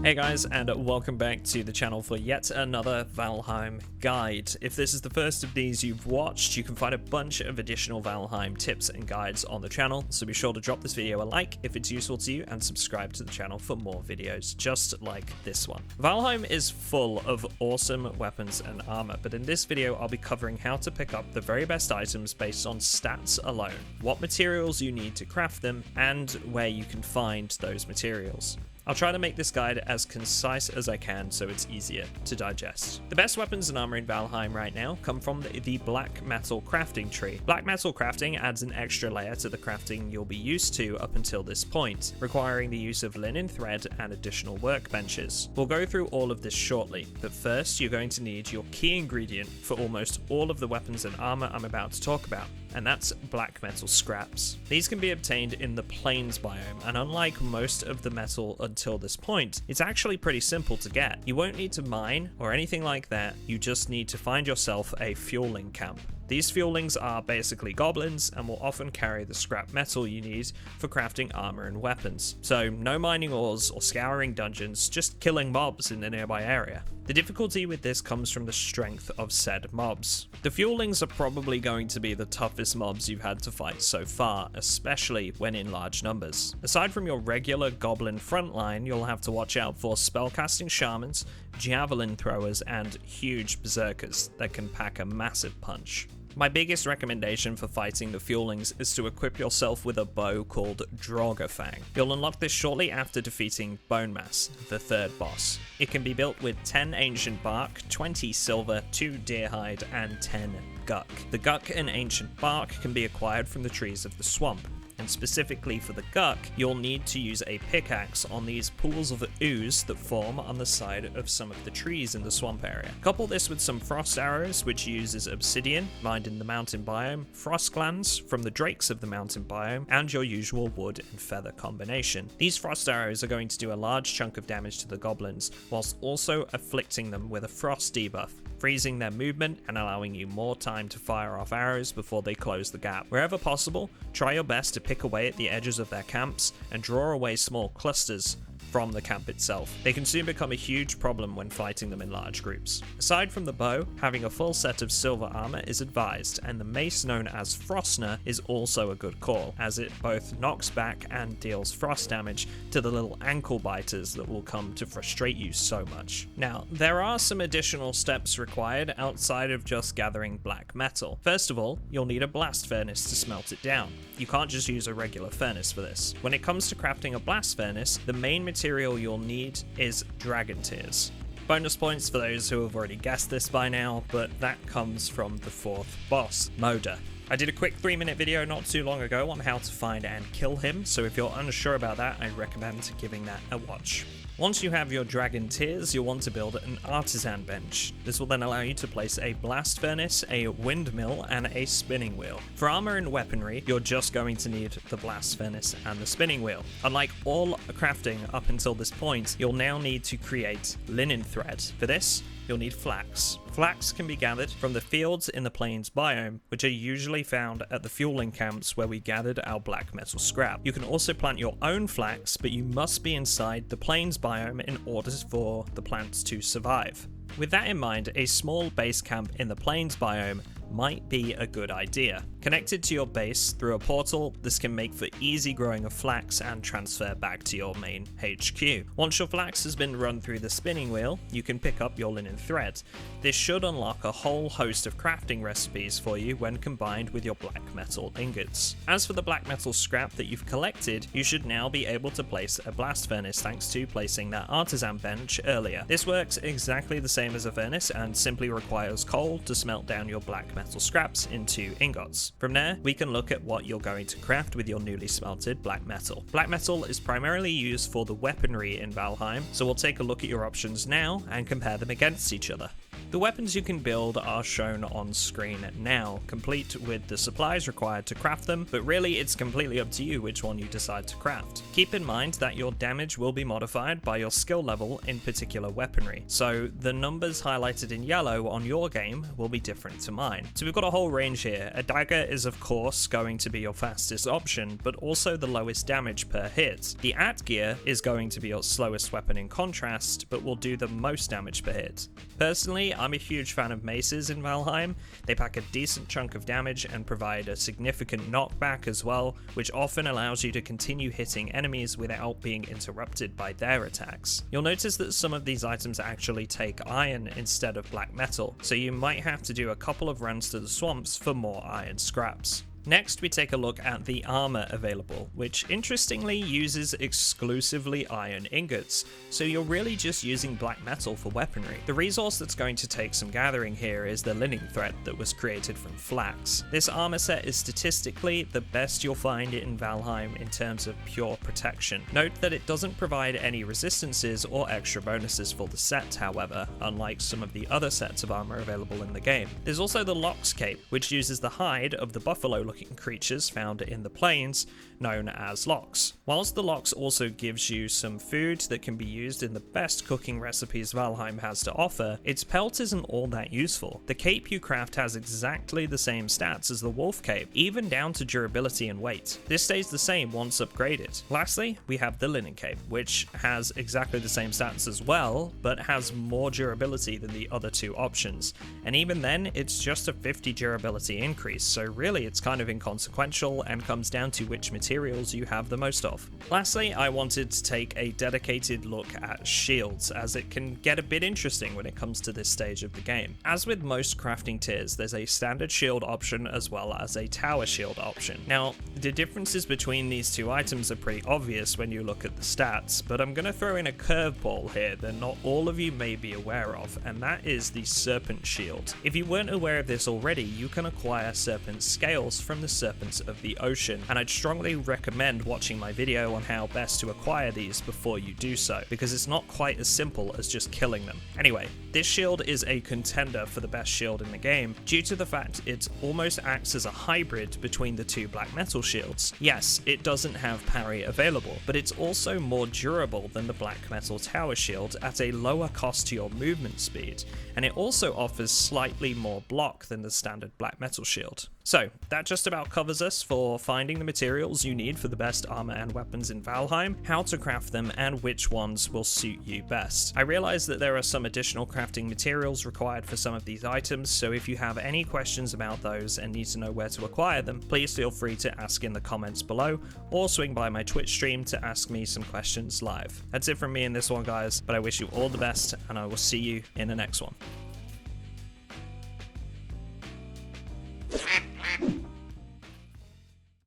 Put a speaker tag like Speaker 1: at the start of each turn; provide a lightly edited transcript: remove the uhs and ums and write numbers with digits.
Speaker 1: Hey guys, and welcome back to the channel for yet another Valheim guide. If this is the first of these you've watched, you can find a bunch of additional Valheim tips and guides on the channel, so be sure to drop this video a like if it's useful to you and subscribe to the channel for more videos just like this one. Valheim is full of awesome weapons and armor, but in this video I'll be covering how to pick up the very best items based on stats alone, what materials you need to craft them, and where you can find those materials. I'll try to make this guide as concise as I can so it's easier to digest. The best weapons and armor in Valheim right now come from the black metal crafting tree. Black metal crafting adds an extra layer to the crafting you'll be used to up until this point, requiring the use of linen thread and additional workbenches. We'll go through all of this shortly, but first you're going to need your key ingredient for almost all of the weapons and armor I'm about to talk about, and that's black metal scraps. These can be obtained in the plains biome, and unlike most of the metal until this point, it's actually pretty simple to get. You won't need to mine or anything like that, you just need to find yourself a fueling camp. These fuelings are basically goblins and will often carry the scrap metal you need for crafting armor and weapons. So no mining ores or scouring dungeons, just killing mobs in the nearby area. The difficulty with this comes from the strength of said mobs. The fuelings are probably going to be the toughest mobs you've had to fight so far, especially when in large numbers. Aside from your regular goblin frontline, you'll have to watch out for spellcasting shamans, javelin throwers, and huge berserkers that can pack a massive punch. My biggest recommendation for fighting the fuelings is to equip yourself with a bow called Draugr. You'll unlock this shortly after defeating Bone Mass, the third boss. It can be built with 10 ancient bark, 20 silver, 2 deer hide, and 10 guck. The guck and ancient bark can be acquired from the trees of the swamp. And specifically for the guck, you'll need to use a pickaxe on these pools of ooze that form on the side of some of the trees in the swamp area. Couple this with some frost arrows, which uses obsidian, mined in the mountain biome, frost glands from the drakes of the mountain biome, and your usual wood and feather combination. These frost arrows are going to do a large chunk of damage to the goblins, whilst also afflicting them with a frost debuff, freezing their movement and allowing you more time to fire off arrows before they close the gap. Wherever possible, try your best to pick away at the edges of their camps and draw away small clusters from the camp itself. They can soon become a huge problem when fighting them in large groups. Aside from the bow, having a full set of silver armor is advised, and the mace known as Frostner is also a good call, as it both knocks back and deals frost damage to the little ankle biters that will come to frustrate you so much. Now, there are some additional steps required outside of just gathering black metal. First of all, you'll need a blast furnace to smelt it down. You can't just use a regular furnace for this. When it comes to crafting a blast furnace, the main material you'll need is dragon tears. Bonus points for those who have already guessed this by now, but that comes from the fourth boss, Moda. I did a quick 3-minute video not too long ago on how to find and kill him, so if you're unsure about that, I recommend giving that a watch. Once you have your dragon tears, you'll want to build an artisan bench. This will then allow you to place a blast furnace, a windmill, and a spinning wheel. For armor and weaponry, you're just going to need the blast furnace and the spinning wheel. Unlike all crafting up until this point, you'll now need to create linen thread. For this, you'll need flax. Flax can be gathered from the fields in the plains biome, which are usually found at the fueling camps where we gathered our black metal scrap. You can also plant your own flax, but you must be inside the plains biome in order for the plants to survive. With that in mind, a small base camp in the plains biome might be a good idea. Connected to your base through a portal, this can make for easy growing of flax and transfer back to your main HQ. Once your flax has been run through the spinning wheel, you can pick up your linen thread. This should unlock a whole host of crafting recipes for you when combined with your black metal ingots. As for the black metal scrap that you've collected, you should now be able to place a blast furnace thanks to placing that artisan bench earlier. This works exactly the same as a furnace and simply requires coal to smelt down your black metal scraps into ingots. From there, we can look at what you're going to craft with your newly smelted black metal. Black metal is primarily used for the weaponry in Valheim, so we'll take a look at your options now and compare them against each other. The The weapons you can build are shown on screen now, complete with the supplies required to craft them, but really it's completely up to you which one you decide to craft. Keep in mind that your damage will be modified by your skill level in particular weaponry, so the numbers highlighted in yellow on your game will be different to mine. So we've got a whole range here. A dagger is of course going to be your fastest option, but also the lowest damage per hit. The Atgear is going to be your slowest weapon in contrast, but will do the most damage per hit. Personally, I'm a huge fan of maces in Valheim. They pack a decent chunk of damage and provide a significant knockback as well, which often allows you to continue hitting enemies without being interrupted by their attacks. You'll notice that some of these items actually take iron instead of black metal, so you might have to do a couple of runs to the swamps for more iron scraps. Next, we take a look at the armor available, which interestingly uses exclusively iron ingots, so you're really just using black metal for weaponry. The resource that's going to take some gathering here is the linen thread that was created from flax. This armor set is statistically the best you'll find in Valheim in terms of pure protection. Note that it doesn't provide any resistances or extra bonuses for the set, however, unlike some of the other sets of armor available in the game. There's also the Lox cape, which uses the hide of the buffalo creatures found in the plains, known as lox. Whilst the lox also gives you some food that can be used in the best cooking recipes Valheim has to offer, its pelt isn't all that useful. The cape you craft has exactly the same stats as the wolf cape, even down to durability and weight. This stays the same once upgraded. Lastly, we have the linen cape, which has exactly the same stats as well, but has more durability than the other two options. And even then, it's just a 50 durability increase, so really it's kind of inconsequential and comes down to which materials you have the most of. Lastly, I wanted to take a dedicated look at shields, as it can get a bit interesting when it comes to this stage of the game. As with most crafting tiers, there's a standard shield option as well as a tower shield option. Now, the differences between these two items are pretty obvious when you look at the stats, but I'm going to throw in a curveball here that not all of you may be aware of, and that is the Serpent shield. If you weren't aware of this already, you can acquire Serpent scales from the serpents of the ocean, and I'd strongly recommend watching my video on how best to acquire these before you do so, because it's not quite as simple as just killing them. Anyway, this shield is a contender for the best shield in the game due to the fact it almost acts as a hybrid between the two black metal shields. Yes, it doesn't have parry available, but it's also more durable than the black metal tower shield at a lower cost to your movement speed, and it also offers slightly more block than the standard black metal shield. So, that just about covers us for finding the materials you need for the best armor and weapons in Valheim, how to craft them, and which ones will suit you best. I realize that there are some additional crafting materials required for some of these items, so if you have any questions about those and need to know where to acquire them, please feel free to ask in the comments below, or swing by my Twitch stream to ask me some questions live. That's it from me in this one, guys, but I wish you all the best, and I will see you in the next one.